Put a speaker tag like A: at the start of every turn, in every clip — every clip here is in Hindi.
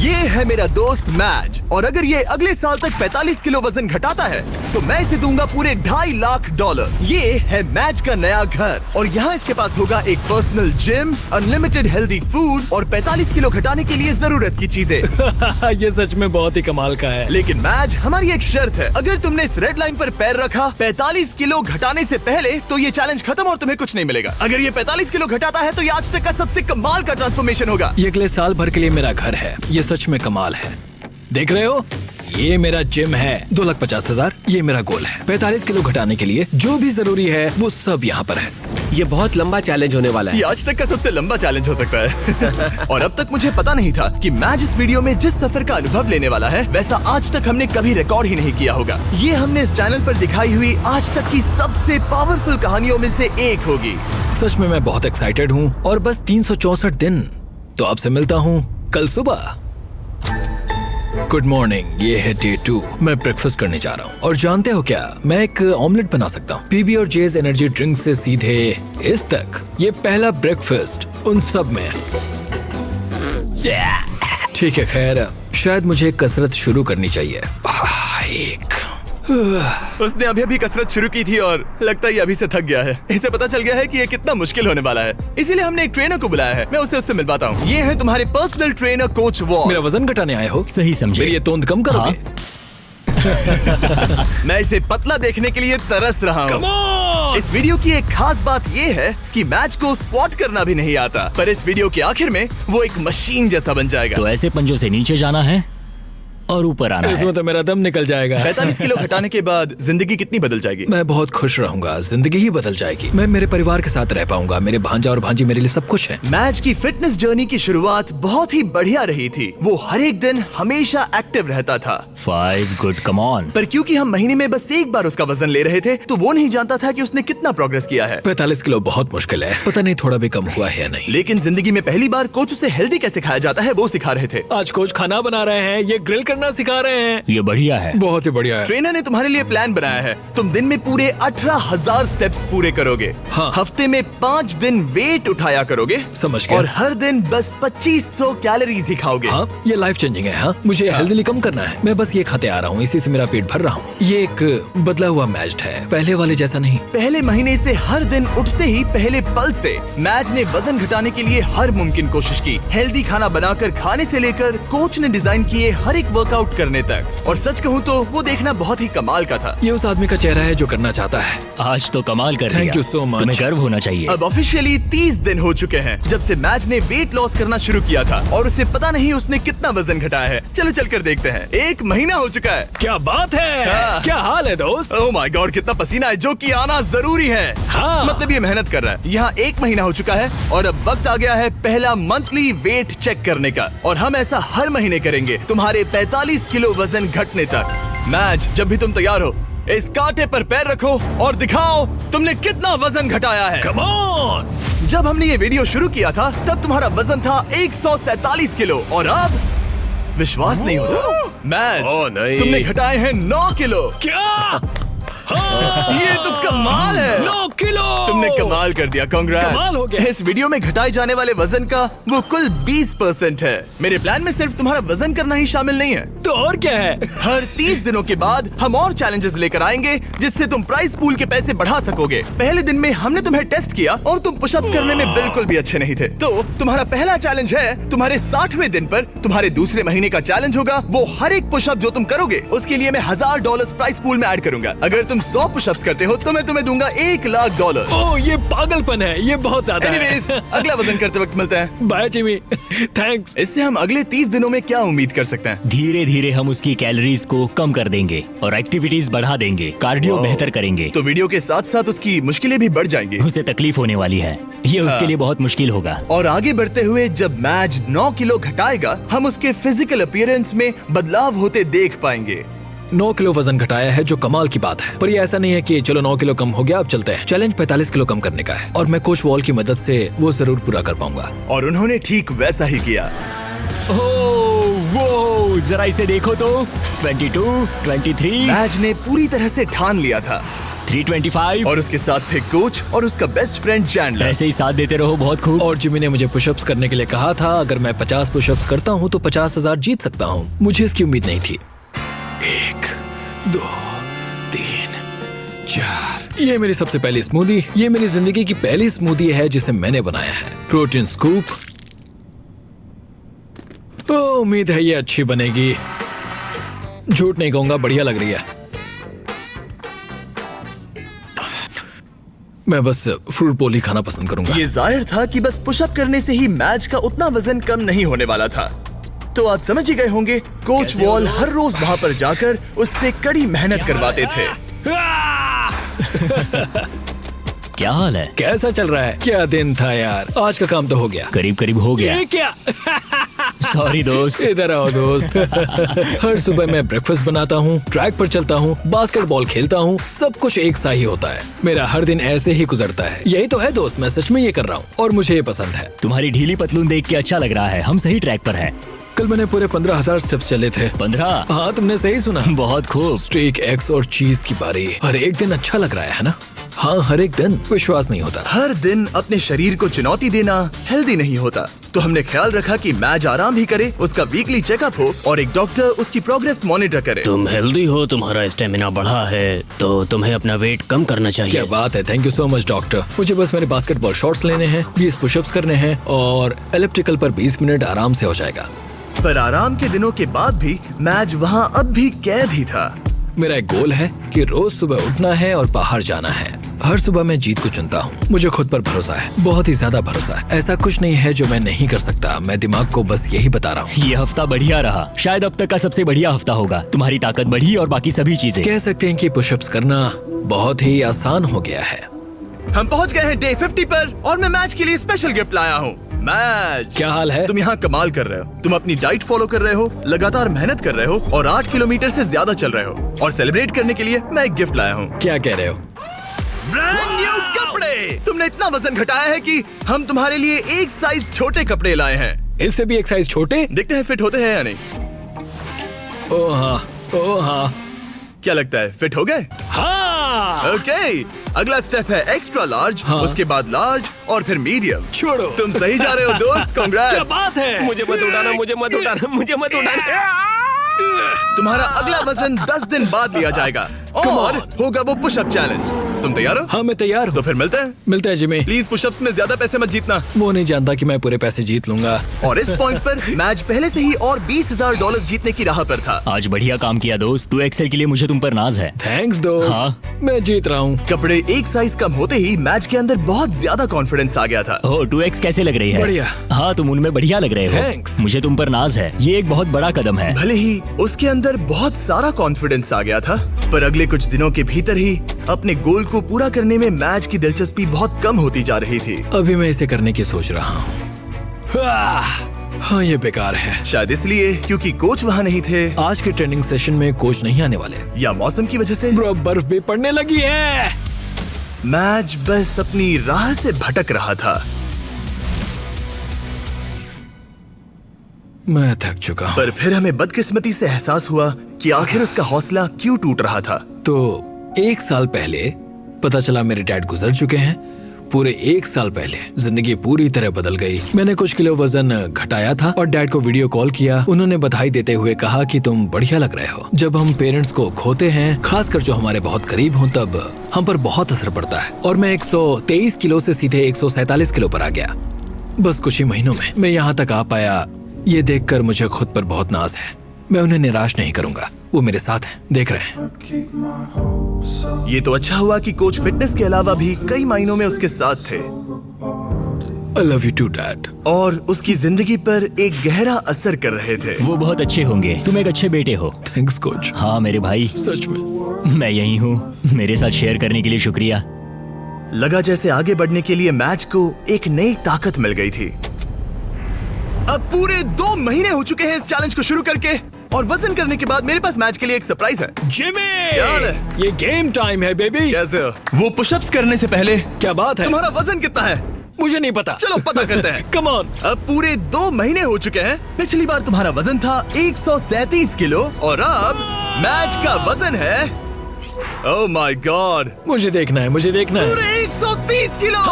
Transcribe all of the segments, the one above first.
A: ये है मेरा दोस्त मैज, और अगर ये अगले साल तक 45 किलो वजन घटाता है तो मैं इसे दूंगा पूरे $2.5 लाख। ये है मैज का नया घर, और यहाँ इसके पास होगा एक personal gym, unlimited healthy food और 45 किलो घटाने के लिए जरूरत की चीजें।
B: ये सच में बहुत ही कमाल का है।
A: लेकिन मैज, हमारी एक शर्त है, अगर तुमने इस रेड लाइन पर पैर रखा 45 किलो घटाने से पहले तो ये चैलेंज खत्म और तुम्हें कुछ नहीं मिलेगा। अगर ये 45 किलो घटाता है तो ये आज तक का सबसे कमाल का ट्रांसफॉर्मेशन होगा।
B: ये अगले साल भर के लिए मेरा घर है, ये सच में कमाल है। देख रहे हो, ये मेरा जिम है। 2,50,000 ये मेरा गोल है। 45 किलो घटाने के लिए जो भी जरूरी है वो सब यहाँ पर है।
C: ये बहुत लंबा चैलेंज होने वाला है।
A: ये आज तक का सबसे लंबा चैलेंज हो सकता है। और अब तक मुझे पता नहीं था कि मैज इस वीडियो में जिस सफर का अनुभव लेने वाला है वैसा आज तक हमने कभी रिकॉर्ड ही नहीं किया होगा। ये हमने इस चैनल पर दिखाई हुई आज तक की सबसे पावरफुल कहानियों में से एक होगी।
B: सच में मैं बहुत एक्साइटेड हूँ और बस 364 दिन। तो आपसे मिलता हूँ कल सुबह। गुड मॉर्निंग, ये है डे 2। मैं ब्रेकफास्ट करने जा रहा हूँ और जानते हो क्या, मैं एक ऑमलेट बना सकता हूँ। पीबी और जेज एनर्जी ड्रिंक से सीधे इस तक। ये पहला ब्रेकफास्ट उन सब में। ठीक है, खैर शायद मुझे कसरत शुरू करनी चाहिए।
A: उसने अभी कसरत शुरू की थी और लगता है ये अभी से थक गया है। इसे पता चल गया है कि ये कितना मुश्किल होने वाला है, इसीलिए हमने एक ट्रेनर को बुलाया है। मैं उससे मिलवाता हूँ। ये है तुम्हारे पर्सनल ट्रेनर कोच वॉल।
B: मेरा वजन घटाने आए हो?
D: सही समझे।
B: मेरी ये तोंद कम करोगे?
A: मैं इसे पतला देखने के लिए तरस रहा हूँ। इस वीडियो की एक खास बात ये है कि मैच को स्क्वाट करना भी नहीं आता, पर इस वीडियो के आखिर में वो एक मशीन जैसा बन जाएगा।
D: तो ऐसे पंजों से नीचे जाना है और ऊपर आना है।
B: इसमें तो मेरा दम निकल जाएगा।
A: 45 किलो घटाने के बाद जिंदगी कितनी बदल जाएगी?
B: मैं बहुत खुश रहूंगा, जिंदगी ही बदल जाएगी। मैं मेरे परिवार के साथ रह पाऊंगा। मेरे भांजा और भांजी मेरे लिए सब कुछ है।
A: मैच की फिटनेस जर्नी की शुरुआत बहुत ही बढ़िया रही थी। वो हर एक दिन हमेशा एक्टिव रहता था।
D: 5 गुड, कम ऑन।
A: पर क्योंकि हम महीने में बस एक बार उसका वजन ले रहे थे तो वो नहीं जानता था कि उसने कितना प्रोग्रेस किया है।
B: 45 किलो बहुत मुश्किल है, पता नहीं थोड़ा भी कम हुआ है या नहीं।
A: लेकिन जिंदगी में पहली बार कोच उसे हेल्दी कैसे खाया जाता है वो सिखा रहे थे।
B: आज कोच खाना बना रहे हैं, ये ग्रिल करना सिखा रहे हैं।
D: ये बढ़िया है,
B: बहुत ही बढ़िया है।
A: ट्रेनर ने तुम्हारे लिए प्लान बनाया है। तुम दिन में पूरे 18,000 स्टेप्स पूरे करोगे।
B: हाँ।
A: हफ्ते में 5 दिन वेट उठाया करोगे।
B: समझ गया।
A: और हर दिन बस 2500 कैलोरीज ही खाओगे।
B: हाँ, ये लाइफ चेंजिंग है। हाँ, मुझे हेल्दी कम करना है। मैं बस ये खाते आ रहा हूँ, इसी से मेरा पेट भर रहा हूँ। ये एक बदला हुआ मैच है, पहले वाले जैसा नहीं।
A: पहले महीने से हर दिन उठते ही पहले पल से मैच ने वजन घटाने के लिए हर मुमकिन कोशिश की। हेल्दी खाना बनाकर खाने से लेकर कोच ने डिजाइन किए हर एक वर्कआउट करने तक। और सच कहूँ तो वो देखना बहुत ही कमाल का था।
B: ये उस आदमी का चेहरा है जो करना चाहता है।
D: आज तो कमाल कर
B: Thank
D: दिया।
B: you so much।
D: तुम्हें गर्व होना चाहिए।
A: अब ऑफिशियली 30 दिन हो चुके हैं जब से मैच ने वेट लॉस करना शुरू किया था, और उसे पता नहीं उसने कितना वजन घटाया है। चलो चलकर देखते हैं। 1 महीना हो चुका है।
B: क्या बात है।
A: हाँ।
B: क्या हाल है दोस्त?
A: ओह माय गॉड, कितना पसीना है, जो कि आना जरूरी है।
B: हाँ।
A: मतलब ये मेहनत कर रहा है। यहाँ 1 महीना हो चुका है और अब वक्त आ गया है पहला मंथली वेट चेक करने का, और हम ऐसा हर महीने करेंगे तुम्हारे 45 किलो वजन घटने तक। मैच, जब भी तुम तैयार हो इस कांटे पर पैर रखो और दिखाओ तुमने कितना वजन घटाया है।
B: Come on.
A: जब हमने ये वीडियो शुरू किया था तब तुम्हारा वजन था 147 किलो, और अब विश्वास नहीं होता मैच,
C: नहीं।
A: तुमने घटाए हैं 9 किलो।
B: क्या? हाँ।
A: ये तो कमाल है।
B: 9 किलो।
A: तुमने कमाल कर दिया, कांग्रेट्स।
B: कमाल हो गया।
A: इस वीडियो में घटाए जाने वाले वजन का वो कुल 20% है। मेरे प्लान में सिर्फ तुम्हारा वजन करना ही शामिल नहीं है।
B: तो और क्या है?
A: हर 30 दिनों के बाद हम और चैलेंजेस लेकर आएंगे जिससे तुम प्राइस पूल के पैसे बढ़ा सकोगे। पहले दिन में हमने तुम्हें टेस्ट किया और तुम पुशअप्स करने में बिल्कुल भी अच्छे नहीं थे। तो तुम्हारा पहला चैलेंज है तुम्हारे 60वें दिन पर। तुम्हारे दूसरे महीने का चैलेंज होगा वो हर एक पुशअप जो तुम करोगे उसके लिए मैं $1000 प्राइस पूल में ऐड करूंगा। अगर तुम 100 पुशअप्स करते हो तो मैं तुम्हें दूंगा $1 लाख।
B: ओह, ये पागलपन है, ये बहुत ज्यादा है।
A: एनीवेज, अगला वजन करते वक्त मिलते हैं।
B: Bye Jimmy, thanks.
A: इससे हम अगले 30 दिनों में क्या उम्मीद कर सकते हैं?
D: धीरे धीरे हम उसकी कैलोरीज को कम कर देंगे और एक्टिविटीज बढ़ा देंगे। कार्डियो बेहतर करेंगे।
A: तो वीडियो के साथ साथ उसकी मुश्किलें भी बढ़ जाएंगी।
D: उसे तकलीफ होने वाली है, ये उसके लिए बहुत मुश्किल होगा।
A: और आगे बढ़ते हुए जब मैच 9 किलो घटाएगा हम उसके फिजिकल अपीयरेंस में बदलाव होते देख पाएंगे।
B: 9 किलो वजन घटाया है, जो कमाल की बात है। पर ये ऐसा नहीं है कि चलो 9 किलो कम हो गया अब चलते हैं। चैलेंज 45 किलो कम करने का है और मैं कोच वॉल की मदद से वो जरूर पूरा कर पाऊंगा।
A: और उन्होंने ठीक वैसा ही किया।
D: वो जरा इसे देखो तो। 22, 23,
A: मैच ने पूरी तरह से ठान लिया था।
D: 325।
A: और उसके साथ थे कोच और उसका बेस्ट फ्रेंड चैंडलर।
D: ऐसे ही साथ देते रहो, बहुत खूब।
B: और जिमी ने मुझे पुशअप्स करने के लिए कहा था, अगर मैं 50 पुशअप्स करता हूँ तो 50,000 जीत सकता हूँ। मुझे इसकी उम्मीद नहीं थी। 1 2 3 4। ये मेरी सबसे पहली स्मूदी। ये मेरी जिंदगी की पहली स्मूदी है जिसे मैंने बनाया है। Protein scoop. उम्मीद है ये अच्छी बनेगी। झूठ नहीं कहूंगा, बढ़िया लग रही है। मैं बस फ्रूट बोल ही खाना पसंद करूंगा।
A: ये जाहिर था कि बस पुशअप करने से ही मैच का उतना वजन कम नहीं होने वाला था। तो आप समझ ही गए होंगे, कोच वॉल हर रोज वहाँ पर जाकर उससे कड़ी मेहनत करवाते थे।
D: क्या हाल है?
B: कैसा चल रहा है? क्या दिन था यार, आज का काम तो हो गया।
D: करीब करीब हो गया।
B: ये क्या?
D: सॉरी दोस्त।
B: इधर आओ दोस्त। हर सुबह मैं ब्रेकफास्ट बनाता हूँ, ट्रैक पर चलता हूँ, बास्केटबॉल खेलता हूँ, सब कुछ एक सा ही होता है। मेरा हर दिन ऐसे ही गुजरता है। यही तो है दोस्त, मैं सच में ये कर रहा हूँ और मुझे ये पसंद है।
D: तुम्हारी ढीली पतलून देख के अच्छा लग रहा है। हम सही ट्रैक पर हैं।
B: कल मैंने पूरे 15,000 स्टेप्स चले थे।
D: 15?
B: हाँ, तुमने सही सुना।
D: बहुत खूब।
B: स्टेक, एग्स और चीज की बारी। हर एक दिन अच्छा लग रहा है ना? हाँ, हर एक दिन। विश्वास नहीं होता।
A: हर दिन अपने शरीर को चुनौती देना हेल्दी नहीं होता। तो हमने ख्याल रखा कि मैच आराम भी करे, उसका वीकली चेकअप हो और एक डॉक्टर उसकी प्रोग्रेस मॉनिटर करे।
E: तुम हेल्दी हो, तुम्हारा स्टेमिना बढ़ा है, तो तुम्हें अपना वेट कम करना चाहिए।
B: क्या बात है, thank you so much doctor. मुझे बस मेरे बास्केटबॉल शॉट्स लेने हैं, 20 पुशअप्स करने हैं और एलिप्टिकल पर 20 मिनट आराम से हो जाएगा।
A: पर आराम के दिनों के बाद भी मैच वहाँ अब भी कैद ही था।
B: मेरा एक गोल है कि रोज सुबह उठना है और बाहर जाना है। हर सुबह मैं जीत को चुनता हूँ। मुझे खुद पर भरोसा है, बहुत ही ज्यादा भरोसा है। ऐसा कुछ नहीं है जो मैं नहीं कर सकता। मैं दिमाग को बस यही बता रहा हूँ।
D: ये हफ्ता बढ़िया रहा, शायद अब तक का सबसे बढ़िया हफ्ता होगा। तुम्हारी ताकत बढ़ी और बाकी सभी चीजें।
B: कह सकते हैं कि पुशअप्स करना बहुत ही आसान हो गया है।
A: हम पहुँच गए हैं डे 50 पर और मैं मैच के लिए स्पेशल गिफ्ट लाया हूँ। मैच,
B: क्या हाल है?
A: तुम यहाँ कमाल कर रहे हो। तुम अपनी डाइट फॉलो कर रहे हो, लगातार मेहनत कर रहे हो और 8 किलोमीटर से ज्यादा चल रहे हो। और सेलिब्रेट करने के लिए मैं एक गिफ्ट लाया हूँ।
B: क्या कह रहे हो?
A: ब्रांड न्यू कपड़े। तुमने इतना वजन घटाया है कि हम तुम्हारे लिए एक साइज छोटे कपड़े लाए हैं।
B: इससे भी एक साइज छोटे?
A: देखते हैं फिट होते हैं या नहीं।
B: ओ हाँ, ओ हाँ।
A: क्या लगता है, फिट हो गए?
B: हाँ।
A: ओके, अगला स्टेप है एक्स्ट्रा लार्ज,
B: हाँ।
A: उसके बाद लार्ज और फिर मीडियम।
B: छोड़ो।
A: तुम सही जा रहे हो दोस्त,
B: क्या
A: कांग्रेट्स।
B: बात है?
C: मुझे मत उठाना, मुझे मत उठाना, मुझे मत उठाना।
A: तुम्हारा अगला वजन 10 दिन बाद लिया जाएगा और होगा वो पुशअप चैलेंज। तुम तैयार हो?
B: हाँ, मैं तैयार
A: तो
B: हूँ।
A: फिर मिलते हैं।
B: मिलते हैं जिमी।
A: प्लीज पुशअप्स में ज्यादा पैसे मत जीतना।
B: वो नहीं जानता कि मैं पूरे पैसे जीत लूंगा।
A: और इस पॉइंट पर मैच पहले से ही और $20,000 जीतने की राह पर था।
D: आज बढ़िया काम किया दोस्त। 2XL के लिए मुझे तुम पर नाज है।
B: थैंक्स दोस्त।
D: हाँ।
B: मैं जीत रहा हूँ।
A: कपड़े एक साइज कम होते ही मैच के अंदर बहुत ज्यादा कॉन्फिडेंस आ गया था।
D: ओह, 2X कैसे लग रही है?
B: बढ़िया।
D: हाँ, तुम उनमें बढ़िया लग रहे हो।
B: Thanks।
D: मुझे तुम पर नाज है। ये एक बहुत बड़ा कदम है।
A: भले ही उसके अंदर बहुत सारा कॉन्फिडेंस आ गया था, पर अगले कुछ दिनों के भीतर ही अपने गोल को पूरा करने में मैच की दिलचस्पी बहुत कम होती जा रही थी।
B: अभी मैं इसे करने की सोच रहा हूँ। हाँ, ये बेकार है।
A: शायद इसलिए क्योंकि कोच वहाँ नहीं थे,
B: आज के ट्रेनिंग सेशन में कोच नहीं आने वाले।
A: या मौसम की वजह से।
B: ब्रो, बर्फ भी पड़ने लगी है।
A: मैच बस अपनी राह से भटक रहा था।
B: मैं थक चुका हूँ।
A: पर फिर हमें बदकिस्मती से एहसास हुआ कि आखिर उसका हौसला क्यों टूट रहा था।
B: तो 1 साल पहले पता चला मेरे डैड गुजर चुके हैं। पूरे 1 साल पहले जिंदगी पूरी तरह बदल गई। मैंने कुछ किलो वजन घटाया था और डैड को वीडियो कॉल किया। उन्होंने बधाई देते हुए कहा कि तुम बढ़िया लग रहे हो। जब हम पेरेंट्स को खोते हैं, खासकर जो हमारे बहुत करीब हों, तब हम पर बहुत असर पड़ता है। और मैं 123 किलो से सीधे 147 किलो पर आ गया बस कुछ ही महीनों में। मैं यहाँ तक आ पाया, ये देखकर मुझे खुद पर बहुत नाज है। मैं उन्हें निराश नहीं करूंगा, वो मेरे साथ हैं, देख रहे हैं।
A: ये तो अच्छा हुआ कि कोच फिटनेस के अलावा भी कई मायनों में उसके साथ थे
B: I love you too, Dad।
A: और उसकी जिंदगी पर एक गहरा असर कर रहे थे।
D: वो बहुत अच्छे होंगे। तुम एक अच्छे बेटे हो।
B: Thanks coach.
D: हाँ मेरे भाई,
B: सच में।
D: मैं यही हूँ। मेरे साथ शेयर करने के लिए शुक्रिया।
A: लगा जैसे आगे बढ़ने के लिए मैच को एक नई ताकत मिल गई थी। अब पूरे 2 महीने हो चुके हैं इस चैलेंज को शुरू करके, और वजन करने के बाद मेरे पास मैच के लिए एक सरप्राइज है।
B: जिमी,
A: क्या हाल है?
B: ये गेम टाइम है बेबी।
A: कैसे हो? वो पुशअप्स करने से पहले
B: क्या बात है?
A: तुम्हारा वजन कितना है?
B: मुझे नहीं पता।
A: चलो पता करते हैं।
B: Come on.
A: अब पूरे 2 महीने हो चुके हैं। पिछली बार तुम्हारा वजन था 137 किलो और अब मैच का वजन है ओह माय गॉड,
B: मुझे देखना है, मुझे देखना है।
A: पूरे 130 किलो।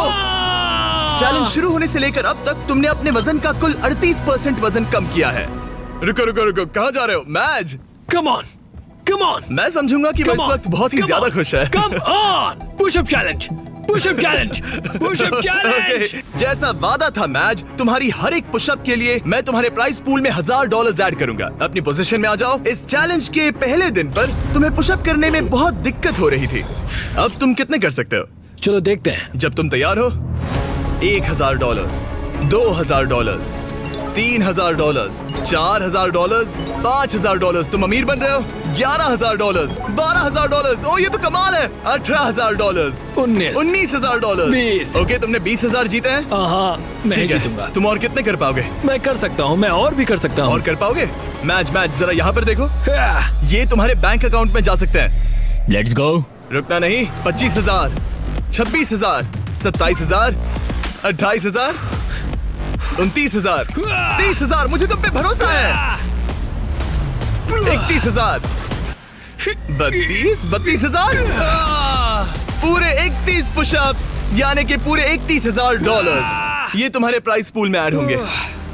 A: चैलेंज शुरू होने से लेकर अब तक तुमने अपने वजन का कुल 38% वजन कम किया है। रुको रुको रुको, कहाँ जा रहे हो? मैज,
B: कम ऑन, कम ऑन,
A: मैं समझूंगा कि वो इस वक्त बहुत ही ज्यादा खुश है।
B: Come on, pushup challenge, pushup challenge, pushup challenge.
A: Okay, जैसा वादा था मैज, तुम्हारी हर एक पुशअप के लिए मैं तुम्हारे प्राइस पूल में $1000 ऐड करूंगा। अपनी पोजीशन में आ जाओ। इस चैलेंज के पहले दिन पर तुम्हें पुशअप करने में बहुत दिक्कत हो रही थी। अब तुम कितने कर सकते हो?
B: चलो देखते हैं।
A: जब तुम तैयार हो, $1000, $2000, $3000, $4000, $5000। तुम अमीर बन रहे हो। $11000, $12000। ओ ये तो कमाल है। $18000,
B: 19
A: $19000। ओके, तुमने 20000 जीते हैं।
B: हाँ, मैं
A: ठीक है।
B: जीतूंगा।
A: तुम और कितने कर पाओगे?
B: मैं कर सकता हूँ, मैं और भी कर सकता हूँ।
A: और कर पाओगे? मैच जरा यहाँ पर देखो।
B: हाँ,
A: ये तुम्हारे बैंक अकाउंट में जा सकते हैं।
D: Let's go.
A: रुकना नहीं। 25000, 26000, 27000, 28000, 29000, 30000। मुझे तुम पे भरोसा है। 31000, 32000। पूरे 31 पुशअप्स, यानी कि पूरे $31000 ये तुम्हारे प्राइस पूल में ऐड होंगे।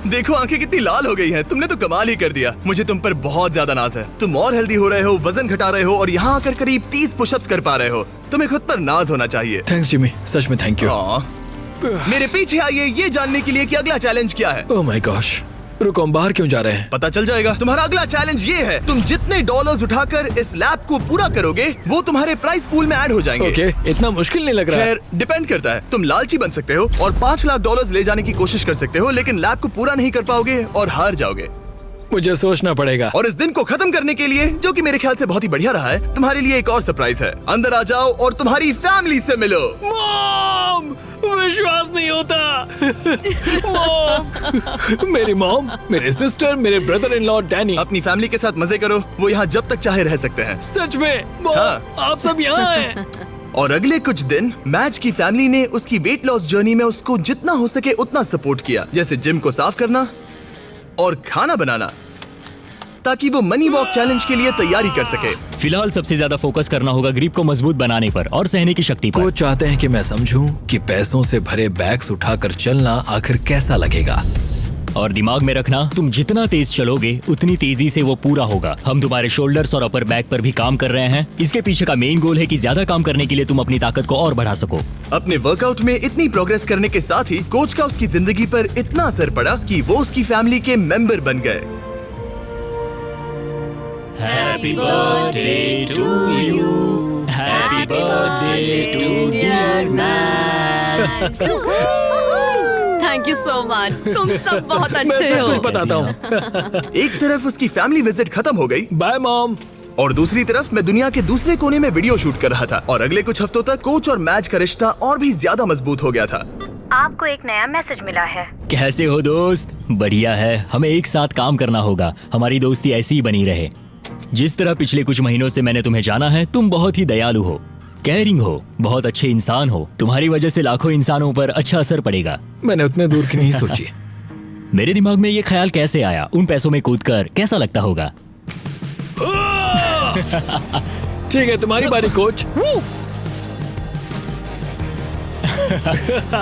A: देखो आंखें कितनी लाल हो गई हैं। तुमने तो कमाल ही कर दिया। मुझे तुम पर बहुत ज्यादा नाज है। तुम और हेल्दी हो रहे हो, वजन घटा रहे हो और यहाँ आकर करीब 30 पुशअप्स कर पा रहे हो। तुम्हें खुद पर नाज होना चाहिए।
B: थैंक्स जिमी, सच में थैंक यू।
A: हाँ। मेरे पीछे आइए ये जानने के लिए कि अगला चैलेंज क्या है।
B: ओह माय गॉश, रुको, हम बाहर क्यों जा रहे हैं?
A: पता चल जाएगा। तुम्हारा अगला चैलेंज ये है, तुम जितने डॉलर्स उठाकर इस लैब को पूरा करोगे वो तुम्हारे प्राइस पूल में ऐड हो जाएंगे।
B: ओके, इतना मुश्किल नहीं लग रहा है।
A: खैर, डिपेंड करता है। तुम लालची बन सकते हो और $5 लाख ले जाने की कोशिश कर सकते हो, लेकिन लैब को पूरा नहीं कर पाओगे और हार जाओगे।
B: मुझे सोचना पड़ेगा।
A: और इस दिन को खत्म करने के लिए, जो कि मेरे ख्याल से बहुत ही बढ़िया रहा है, तुम्हारे लिए एक और सरप्राइज है। अंदर आ जाओ और तुम्हारी फैमिली से मिलो।
B: मॉम, विश्वास नहीं होता। मॉम, मेरी मॉम, मेरे सिस्टर, मेरे ब्रदर इन लॉ डैनी।
A: अपनी फैमिली के साथ मजे करो। वो यहाँ जब तक चाहे रह सकते हैं।
B: सच में मॉम,
A: हाँ।
B: आप सब यहाँ हैं।
A: और अगले कुछ दिन मैच की फैमिली ने उसकी वेट लॉस जर्नी में उसको जितना हो सके उतना सपोर्ट किया, जैसे जिम को साफ करना और खाना बनाना, ताकि वो मनी वॉक चैलेंज के लिए तैयारी कर सके।
D: फिलहाल सबसे ज्यादा फोकस करना होगा ग्रिप को मजबूत बनाने पर और सहने की शक्ति पर।
B: कोच चाहते हैं कि मैं समझूं कि पैसों से भरे बैग्स उठाकर चलना आखिर कैसा लगेगा।
D: और दिमाग में रखना, तुम जितना तेज चलोगे उतनी तेजी से वो पूरा होगा। हम तुम्हारे शोल्डर्स और अपर बैक पर भी काम कर रहे हैं। इसके पीछे का मेन गोल है कि ज्यादा काम करने के लिए तुम अपनी ताकत को और बढ़ा सको।
A: अपने वर्कआउट में इतनी प्रोग्रेस करने के साथ ही कोच का उसकी जिंदगी पर इतना असर पड़ा कि वो उसकी फैमिली के मेंबर बन गए।
D: Happy birthday to you, happy birthday to dear match.
F: Thank you so much. तुम सब बहुत
B: मैं
F: अच्छे
B: सब
F: हो।
B: कुछ बताता हूँ।
A: एक तरफ उसकी फैमिली विजिट खत्म हो गई
B: बाय मॉम।
A: और दूसरी तरफ मैं दुनिया के दूसरे कोने में वीडियो शूट कर रहा था। और अगले कुछ हफ्तों तक कोच और मैच का रिश्ता और भी ज्यादा मजबूत हो गया था।
G: आपको एक नया मैसेज मिला है।
D: कैसे हो दोस्त? बढ़िया है। हमें एक साथ काम करना होगा। हमारी दोस्ती ऐसी ही बनी रहे। जिस तरह पिछले कुछ महीनों से मैंने तुम्हें जाना है, तुम बहुत ही दयालु हो, केयरिंग हो, बहुत अच्छे इंसान हो। तुम्हारी वजह से लाखों इंसानों पर अच्छा असर पड़ेगा।
B: मैंने उतने दूर की नहीं सोची।
D: मेरे दिमाग में ये ख्याल कैसे आया? उन पैसों में कूदकर कैसा लगता होगा?
B: ठीक है, तुम्हारी बारी कोच।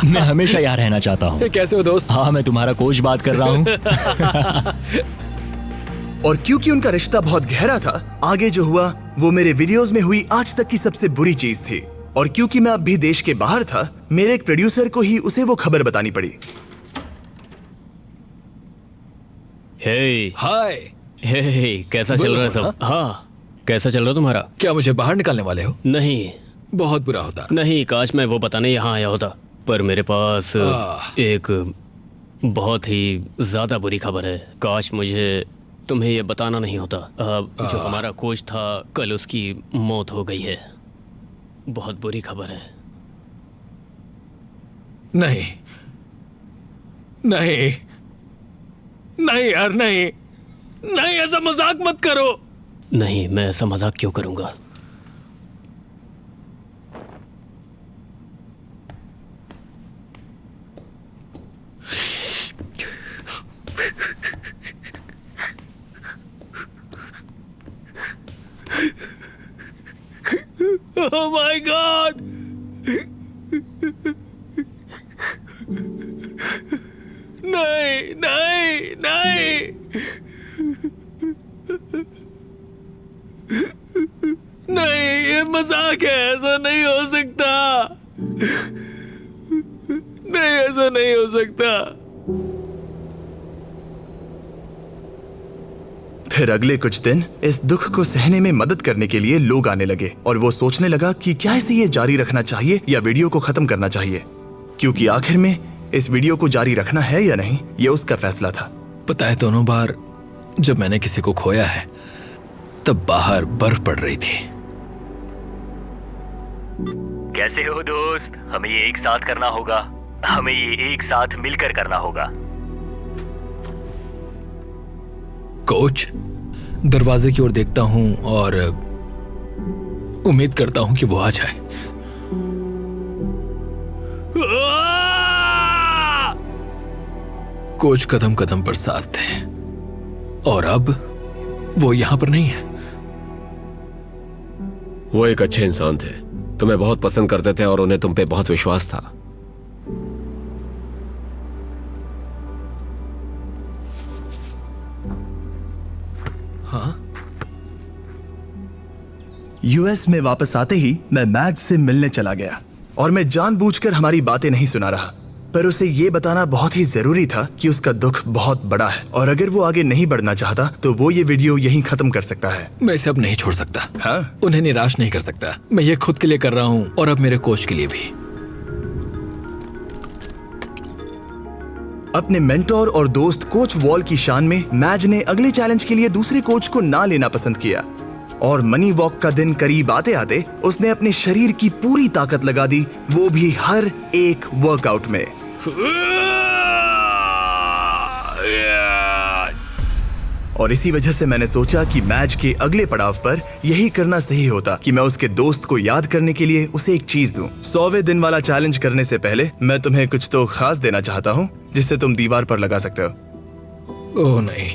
D: मैं हमेशा यहाँ रहना चाहता हूँ।
B: कैसे हो दोस्त?
D: हाँ, मैं तुम्हारा कोच बात कर रहा हूँ।
A: और क्योंकि उनका रिश्ता बहुत गहरा था, आगे जो हुआ वो मेरे वीडियोस में हुई आज तक की सबसे बुरी चीज थी। और क्योंकि मैं अब भी देश के बाहर था, मेरे एक प्रोड्यूसर को ही उसे वो खबर बतानी पड़ी।
E: हे
B: हाय।
E: हे, कैसा चल रहा है सब? हाँ, कैसा चल रहा है तुम्हारा?
B: क्या मुझे बाहर निकालने वाले हो?
E: नहीं
B: बहुत बुरा होता।
E: नहीं, काश मैं वो बताने यहाँ आया होता, पर मेरे पास एक बहुत ही ज्यादा बुरी खबर है। काश मुझे तुम्हें ये बताना नहीं होता। जो हमारा कोच था, कल उसकी मौत हो गई है। बहुत बुरी खबर है।
B: नहीं नहीं नहीं यार, नहीं नहीं, ऐसा मजाक मत करो।
E: नहीं, मैं ऐसा मजाक क्यों करूंगा?
B: Oh my God! नहीं नहीं नहीं नहीं, ये मजाक है, ऐसा नहीं हो सकता। नहीं, ऐसा नहीं हो सकता।
A: फिर अगले कुछ दिन इस दुख को सहने में मदद करने के लिए लोग आने लगे और वो सोचने लगा कि क्या इसे ये जारी रखना चाहिए या वीडियो को खत्म करना चाहिए, क्योंकि आखिर में इस वीडियो को जारी रखना है या नहीं ये उसका फैसला था।
B: पता है, दोनों बार जब मैंने किसी को खोया है तब बाहर बर्फ पड़ रही थी।
D: कैसे हो दोस्त? हमें ये एक साथ करना होगा, हमें ये एक साथ मिलकर करना होगा।
B: कोच, दरवाजे की ओर देखता हूं और उम्मीद करता हूं कि वो आ जाए। कोच कदम कदम पर साथ थे और अब वो यहां पर नहीं है।
C: वो एक अच्छे इंसान थे, तुम्हें बहुत पसंद करते थे और उन्हें तुम पे बहुत विश्वास था।
A: यूएस में वापस आते ही मैं मैक्स से मिलने चला गया और मैं जानबूझकर हमारी बातें नहीं सुना रहा, पर उसे ये बताना बहुत ही जरूरी था कि उसका दुख बहुत बड़ा है और अगर वो आगे नहीं बढ़ना चाहता तो वो ये वीडियो यहीं खत्म कर सकता है।
B: मैं इसे अब नहीं छोड़ सकता।
A: हाँ?
B: उन्हें निराश नहीं कर सकता। मैं ये खुद के लिए कर रहा हूं और अब मेरे कोच के लिए भी।
A: अपने मेंटोर और दोस्त कोच वॉल की शान में मैज ने अगले चैलेंज के लिए दूसरे कोच को ना लेना पसंद किया और मनी वॉक का दिन करीब आते आते उसने अपने शरीर की पूरी ताकत लगा दी, वो भी हर एक वर्कआउट में। और इसी वजह से मैंने सोचा कि मैच के अगले पड़ाव पर यही करना सही होता कि मैं उसके दोस्त को याद करने के लिए उसे एक चीज दूं। 100वें दिन वाला चैलेंज करने से पहले मैं तुम्हें कुछ तो खास देना चाहता हूं जिससे तुम दीवार पर लगा सकते हो।
B: ओह नहीं,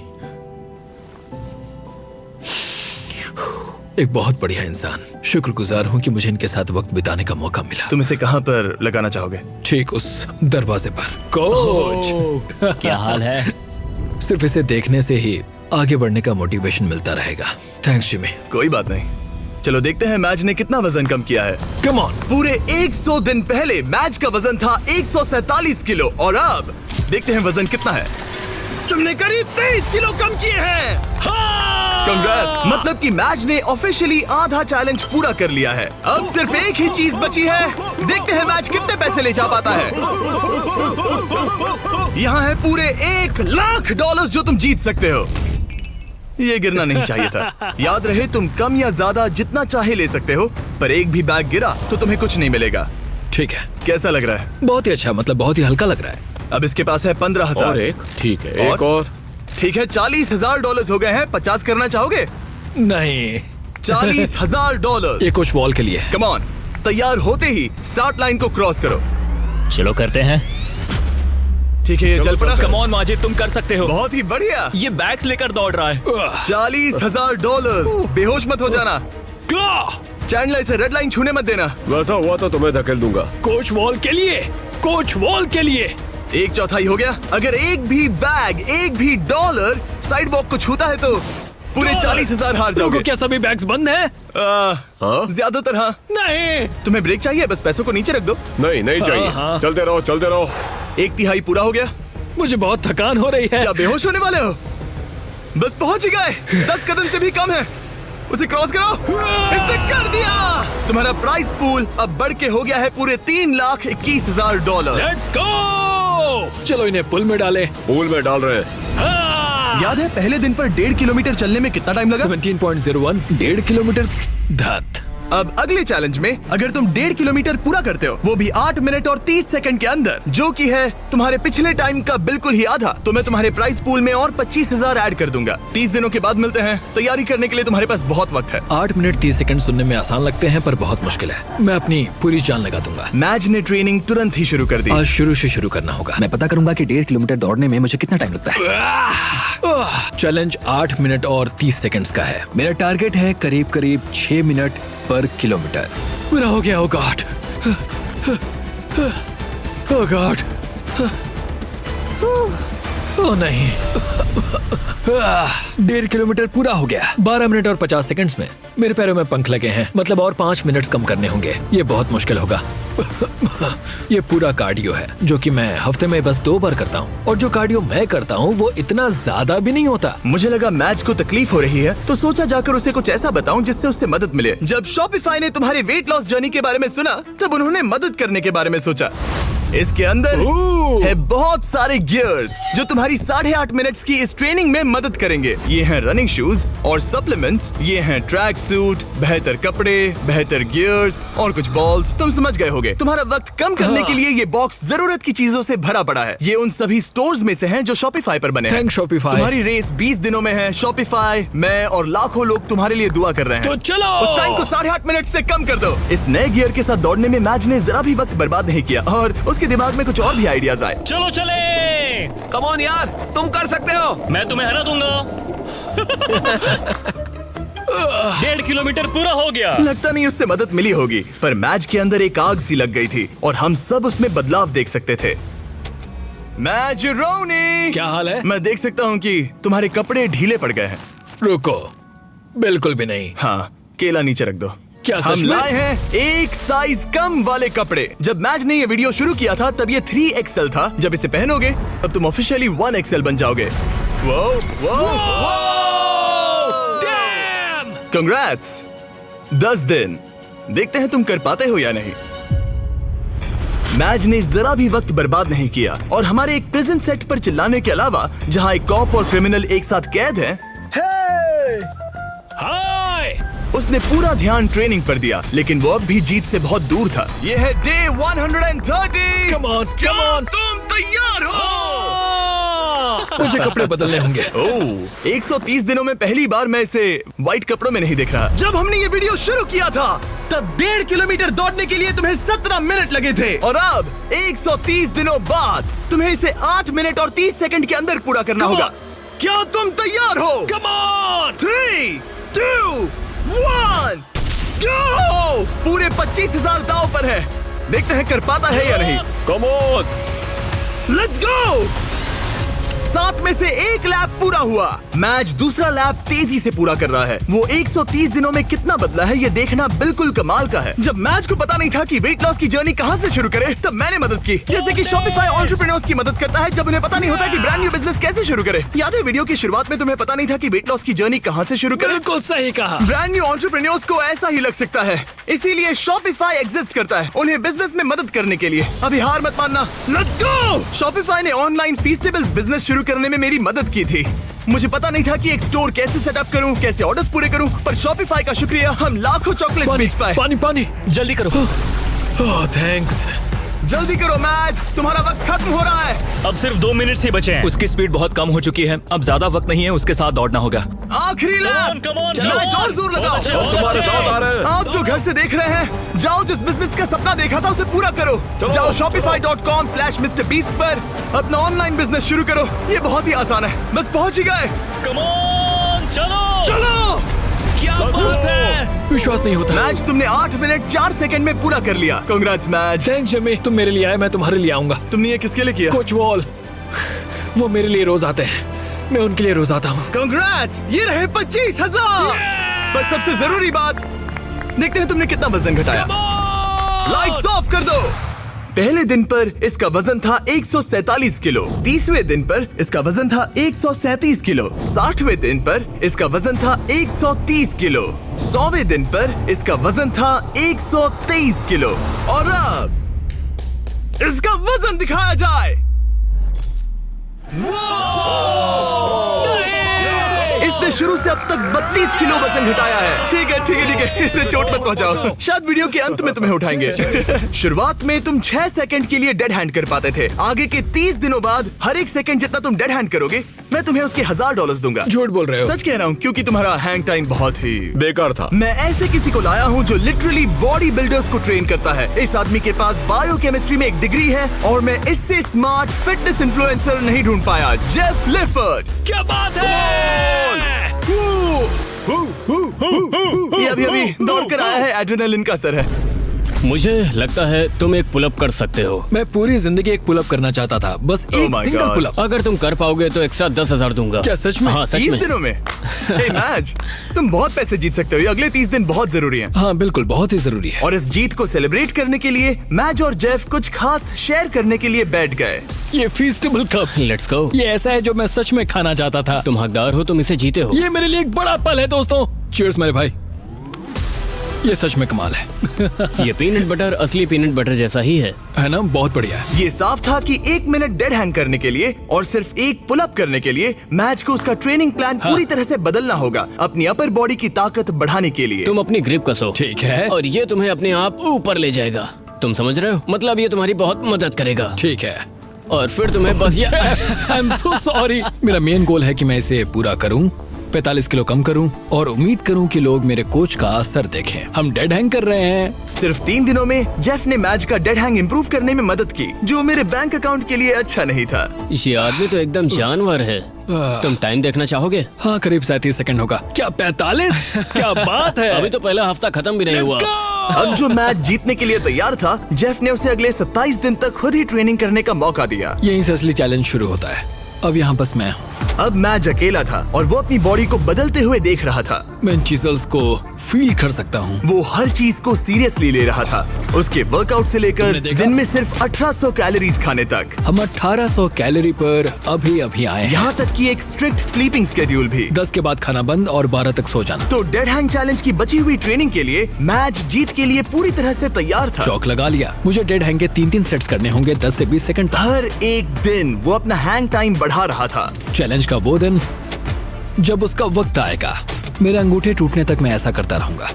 B: एक बहुत बढ़िया इंसान। शुक्रगुजार हूं कि मुझे इनके साथ वक्त बिताने का मौका मिला।
A: तुम इसे कहां पर लगाना चाहोगे?
B: ठीक उस दरवाजे पर। कोच,
D: क्या हाल है?
B: सिर्फ इसे देखने से ही आगे बढ़ने का मोटिवेशन मिलता रहेगा। Thanks Jimmy.
A: कोई बात नहीं, चलो देखते हैं मैच ने कितना वजन कम किया है।
B: Come on.
A: पूरे 100 दिन पहले मैच का वजन था 147 किलो और अब देखते हैं वजन कितना है। तुमने करीब 23 किलो कम किए हैं। कंग्रेट्स! मतलब कि मैच ने ऑफिशियली आधा चैलेंज पूरा कर लिया है। अब सिर्फ एक ही चीज बची है, देखते हैं मैच कितने पैसे ले जा पाता है। यहाँ है पूरे $1,00,000 जो तुम जीत सकते हो। ये गिरना नहीं चाहिए था। याद रहे, तुम कम या ज्यादा जितना चाहे ले सकते हो, पर एक भी बैग गिरा तो तुम्हें कुछ नहीं मिलेगा।
B: ठीक है।
A: कैसा लग रहा है?
B: बहुत ही अच्छा, मतलब बहुत ही हल्का लग रहा है।
A: अब इसके पास है 15,000।
C: और एक, ठीक है, एक और।
A: ठीक है, $40,000 हो गए हैं। 50 करना चाहोगे?
B: नहीं,
A: $40,000।
B: ये कुछ वॉल के लिए है।
A: कम ऑन, तैयार होते ही स्टार्ट लाइन को क्रॉस करो।
D: चलो करते हैं।
A: ठीक है, ये चल पड़ा।
E: कम ऑन माजिद, तुम कर सकते हो।
A: बहुत ही बढ़िया।
E: ये बैग्स लेकर दौड़ रहा है।
A: $40,000। बेहोश मत हो जाना। चैंडलर, इसे रेड लाइन छूने मत देना।
C: वैसा हुआ तो तुम्हें धकेल दूंगा।
B: कोच वॉल के लिए, कोच वॉल के लिए।
A: 1/4 हो गया। अगर एक भी बैग, एक भी डॉलर साइड वॉक को छूता है तो पूरे 40,000 हार जाओगे।
B: क्या सभी बैग्स बंद हैं?
C: हाँ?
A: ज्यादातर हाँ।
B: नहीं।
A: तुम्हें ब्रेक चाहिए? बस पैसों को नीचे रख दो।
C: नहीं, नहीं चाहिए।
B: हाँ।
C: चलते रहो, चलते रहो।
A: 1/3 पूरा हो गया।
B: मुझे बहुत थकान हो रही है।
A: क्या बेहोश होने वाले हो? बस पहुंच ही गए। 10 कदम से भी कम है। उसे क्रॉस करो। इसने कर दिया। तुम्हारा प्राइस पूल अब बढ़ के हो गया है पूरे $3,21,000।
B: Let's go. चलो इन्हें पुल में डाले।
C: पूल में डाल रहे हैं।
A: याद है पहले दिन पर 1.5 किलोमीटर चलने में कितना टाइम लगा?
B: 17.01, 1.5 किलोमीटर। धत।
A: अब अगले चैलेंज में अगर तुम 1.5 किलोमीटर पूरा करते हो, वो भी 8 मिनट और 30 सेकंड के अंदर, जो कि है तुम्हारे पिछले टाइम का बिल्कुल ही आधा, तो मैं तुम्हारे प्राइस पूल में और 25,000 ऐड कर दूंगा। 30 दिनों के बाद मिलते हैं। तैयारी करने के लिए तुम्हारे पास बहुत वक्त है।
B: 8 मिनट 30 सेकंड सुनने में आसान लगते हैं पर बहुत मुश्किल है। मैं अपनी पूरी जान लगा दूंगा।
A: मैच ने ट्रेनिंग तुरंत ही शुरू कर दी।
B: आज शुरू से शुरू करना होगा।
H: मैं पता करूंगा कि 1.5 किलोमीटर दौड़ने में मुझे कितना टाइम लगता है।
B: चैलेंज 8 मिनट और 30 सेकंड्स का है।
H: मेरा टारगेट है करीब 6 मिनट पर
B: पर किलोमीटर। मेरा हो गया। ओ गॉड, ओ गॉड, ओ नहीं। 1.5 किलोमीटर पूरा हो गया 12 मिनट और 50 सेकंड्स में। मेरे पैरों में पंख लगे हैं, मतलब और 5 मिनट कम करने होंगे। ये बहुत मुश्किल होगा। ये पूरा कार्डियो है जो कि मैं हफ्ते में बस 2 बार करता हूँ, और जो कार्डियो मैं करता हूँ वो इतना ज्यादा भी नहीं होता।
A: मुझे लगा मैच को तकलीफ हो रही है, तो सोचा जाकर उसे कुछ ऐसा बताऊं जिससे उससे मदद मिले। जब शॉपिफाई ने तुम्हारे वेट लॉस जर्नी के बारे में सुना, तब उन्होंने मदद करने के बारे में सोचा। इसके अंदर है बहुत सारे गियर्स जो तुम्हारी 8.5 मिनट्स की इस ट्रेनिंग में मदद करेंगे। ये हैं रनिंग शूज और सप्लीमेंट्स, ये हैं ट्रैक सूट, बेहतर कपड़े, बेहतर गियर्स और कुछ बॉल्स। तुम समझ गए होगे। तुम्हारा वक्त कम करने के लिए ये बॉक्स जरूरत की चीजों से भरा पड़ा है। ये उन सभी स्टोर्स में से हैं जो शॉपिफाई पर बने हैं।
B: Thanks Shopify.
A: तुम्हारी रेस 20 दिनों में है। शॉपिफाई, मैं और लाखों लोग तुम्हारे लिए दुआ कर रहे हैं।
B: तो चलो
A: उस टाइम को 8.5 मिनट से कम कर दो। इस नए गियर के साथ दौड़ने में मैच ने जरा भी वक्त बर्बाद नहीं किया, और उसके दिमाग में कुछ और भी आइडियाज आए।
D: चलो चले।
C: कम ऑन यार, तुम कर सकते हो।
D: मैं तुम्हें हरा दूंगा। 1.5 किलोमीटर पूरा हो गया।
A: लगता नहीं उससे मदद मिली होगी, पर मैच के अंदर एक आग सी लग गई थी और हम सब उसमें बदलाव देख सकते थे। मैच रोनी,
B: क्या हाल है?
A: मैं देख सकता हूँ कि तुम्हारे कपड़े ढीले पड़ गए हैं।
B: रुको, बिल्कुल भी नहीं।
A: हाँ, केला नीचे रख दो।
B: क्या सच
A: हम
B: में?
A: लाए हैं एक साइज कम वाले कपड़े। जब मैच ने ये वीडियो शुरू किया था तब ये 3XL था। जब इसे पहनोगे तब तुम ऑफिशियली 1XL बन जाओगे। वो कंग्रेट्स। 10 दिन, देखते हैं तुम कर पाते हो या नहीं। मैच ने जरा भी वक्त बर्बाद नहीं किया और हमारे एक प्रिजन सेट पर चिल्लाने के अलावा, जहां एक कॉप और क्रिमिनल एक साथ कैद हैं,
D: हाय।
A: उसने पूरा ध्यान ट्रेनिंग पर दिया। लेकिन वो अब भी जीत से बहुत दूर था। ये है day 130।
B: Come on, come on.
A: तुम तैयार हो?
B: मुझे कपड़े बदलने होंगे।
A: ओह, 130 दिनों में पहली बार मैं इसे व्हाइट कपड़ों में नहीं देख रहा। जब हमने ये वीडियो शुरू किया था तब 1.5 किलोमीटर दौड़ने के लिए तुम्हें 17 मिनट लगे थे, और अब 130 दिनों बाद तुम्हें इसे 8 मिनट और 30 सेकंड के अंदर पूरा करना होगा। क्या तुम तैयार हो?
B: Come on!
A: 3, 2, 1, go! पूरे 25,000 दांव पर है। देखते हैं कर पाता है या नहीं।
C: Come on.
A: Let's go. 7 में से 1 लैप पूरा हुआ। मैच दूसरा लैप तेजी से पूरा कर रहा है। वो 130 दिनों में कितना बदला है ये देखना बिल्कुल कमाल का है। जब मैच को पता नहीं था कि वेट लॉस की जर्नी कहां से शुरू करे, तब मैंने मदद की। जैसे कि शॉपिफाई एंटरप्रेन्योर्स की मदद करता है जब उन्हें पता नहीं होता कि ब्रांड न्यू बिजनेस कैसे शुरू करे। याद है वीडियो की शुरुआत में तुम्हें पता नहीं था कि वेट लॉस की जर्नी कहां से शुरू करे?
B: बिल्कुल सही कहा।
A: ब्रांड न्यू एंटरप्रेन्योर्स को ऐसा ही लग सकता है, इसीलिए शॉपिफाई एग्जिस्ट करता है उन्हें बिजनेस में मदद करने के लिए। अभी हार मत मानना। Let's go. शॉपिफाई ने ऑनलाइन फीस्टेबल्स बिजनेस शुरू करने में मेरी मदद की थी। मुझे पता नहीं था कि एक स्टोर कैसे सेटअप करूं, कैसे ऑर्डर्स पूरे करूं, पर शॉपिफाई का शुक्रिया हम लाखों चॉकलेट बेच पाए।
B: पानी पानी, जल्दी करो। ओह थैंक्स।
A: जल्दी करो मैच, तुम्हारा वक्त खत्म हो रहा है।
D: अब सिर्फ 2 मिनट ही बचे हैं। उसकी स्पीड बहुत कम हो चुकी है, अब ज्यादा वक्त नहीं है, उसके साथ दौड़ना होगा।
A: आखिरी लैप। मैच और जोर लगाओ।
C: तुम्हारे साथ आ रहे हैं।
A: आप जो घर से देख रहे हैं, जाओ जिस बिजनेस का सपना देखा था उसे पूरा करो। जाओ shopify.com/MrBeast पर अपना ऑनलाइन बिजनेस शुरू करो। ये बहुत ही आसान है, बस पहुंच ही गए।
D: कम ऑन, चलो
A: चलो।
D: क्या बात है।
B: विश्वास नहीं होता।
A: मैच तुमने 8 मिनट 4 सेकंड में पूरा कर लिया। Congrats match.
B: थैंक्स जमी, तुम मेरे लिए आए, मैं तुम्हारे लिए आऊंगा।
A: तुमने ये किसके लिए किया?
B: कोच वॉल, वो मेरे लिए रोज आते हैं, मैं उनके लिए रोज आता हूँ।
A: कांग्रेट्स, ये रहे 25,000। पर सबसे जरूरी बात, देखते हैं तुमने कितना वजन घटाया। लाइट्स ऑफ कर दो। पहले दिन पर इसका वजन था 147 किलो, 30वें दिन पर इसका वजन था 137 किलो, 60वें दिन पर इसका वजन था 130 किलो, 100वें दिन पर इसका वजन था 123 किलो, और अब इसका वजन दिखाया जाए। इसने शुरू से अब तक 32 किलो वजन घटाया है। ठीक है ठीक है ठीक है, इसे चोट मत पहुंचाओ, शायद वीडियो के अंत में तुम्हें उठाएंगे। शुरुआत में तुम 6 सेकंड के लिए डेड हैंड कर पाते थे। आगे के 30 दिनों बाद हर एक सेकंड जितना तुम डेड हैंड करोगे, मैं तुम्हें उसके $1000 दूंगा।
B: झूठ बोल रहे हो।
A: सच कह रहा हूँ, क्योंकि तुम्हारा हैंग टाइम बहुत ही
C: बेकार था।
A: मैं ऐसे किसी को लाया हूँ जो लिटरली बॉडी बिल्डर्स को ट्रेन करता है। इस आदमी के पास बायोकेमिस्ट्री में एक डिग्री है और मैं इससे स्मार्ट फिटनेस इन्फ्लुएंसर नहीं ढूंढ पाया। जेफ लिफर्ड।
B: क्या बात है।
A: ये अभी अभी दौड़ कर आया है, एड्रेनालिन का असर है।
E: मुझे लगता है तुम एक पुलअप कर सकते हो।
B: मैं पूरी जिंदगी एक पुलअप करना चाहता था, बस
A: Oh
B: एक
A: my
B: सिंगल
A: God.
B: पुलअप।
E: अगर तुम कर पाओगे तो एक्स्ट्रा 10,000 दूंगा।
B: क्या सच में?
E: हाँ सच
A: 30
E: में।
A: दिनों में हे मैच, तुम बहुत पैसे जीत सकते हो। ये अगले 30 दिन बहुत जरूरी हैं।
B: हाँ बिल्कुल, बहुत ही जरूरी है।
A: और इस जीत को सेलिब्रेट करने के लिए मैच और जेफ कुछ खास शेयर करने के लिए बैठ गए।
B: ये फीस्टेबल कप,
E: लेट्स गो।
B: ये ऐसा है जो मैं सच में खाना चाहता था।
E: तुम हकदार हो, तुम इसे जीते हो।
B: ये मेरे लिए एक बड़ा पल है दोस्तों। चीयर्स मेरे भाई, ये सच में कमाल है।
E: ये पीनट बटर असली पीनट बटर जैसा ही है
B: ना? बहुत बढ़िया है।
A: ये साफ था कि 1 मिनट डेड हैंग करने के लिए और सिर्फ एक पुल अप करने के लिए मैच को उसका ट्रेनिंग प्लान पूरी तरह से बदलना होगा, अपनी अपर बॉडी की ताकत बढ़ाने के लिए।
E: तुम अपनी ग्रिप कसो।
B: ठीक है।
E: और ये तुम्हें अपने आप ऊपर ले जाएगा। तुम समझ रहे हो? मतलब ये तुम्हारी बहुत मदद करेगा।
B: ठीक है।
E: और फिर तुम्हें बस ये
B: आई एम सो सॉरी। मेरा मेन गोल है कि मैं इसे पूरा करूं, 45 किलो कम करूं और उम्मीद करूं कि लोग मेरे कोच का असर देखें। हम डेड हैंग कर रहे हैं।
A: सिर्फ 3 दिनों में जेफ ने मैच का डेड हैंग इंप्रूव करने में मदद की, जो मेरे बैंक अकाउंट के लिए अच्छा नहीं था।
E: ये आदमी तो एकदम जानवर है। तुम टाइम देखना चाहोगे?
B: हाँ, करीब 37 सेकंड होगा। क्या 45? क्या बात है।
E: अभी तो पहला हफ्ता खत्म भी नहीं हुआ।
A: अब जो मैच जीतने के लिए तैयार था, जेफ ने उसे अगले 27 दिन तक खुद ही ट्रेनिंग करने का मौका दिया।
B: यहीं से असली चैलेंज शुरू होता है। अब यहाँ बस मैं हूँ।
A: अब मैच अकेला था और वो अपनी बॉडी को बदलते हुए देख रहा था।
B: मैं इन चीजों को फील कर सकता हूँ।
A: वो हर चीज को सीरियसली ले रहा था, उसके वर्कआउट से लेकर
B: तुमने देखा?
A: दिन में सिर्फ 1800 कैलोरीज खाने तक।
B: हम 1800 कैलोरी पर अभी आए हैं।
A: यहाँ तक कि एक स्ट्रिक्ट स्लीपिंग स्केड्यूल भी।
B: 10 के बाद खाना बंद और 12 तक सो जाना।
A: तो डेड हैंग चैलेंज की बची हुई ट्रेनिंग के लिए मैच जीत के लिए पूरी तरह से तैयार था।
B: चौक लगा लिया। मुझे डेड हैंग के 3-3 सेट्स करने होंगे, 10 से 20 सेकंड तक।
A: हर एक दिन वो अपना हैंग टाइम बढ़ा रहा था।
B: चैलेंज का वो दिन जब उसका वक्त आएगा, मेरे अंगूठे टूटने तक मैं ऐसा करता रहूंगा।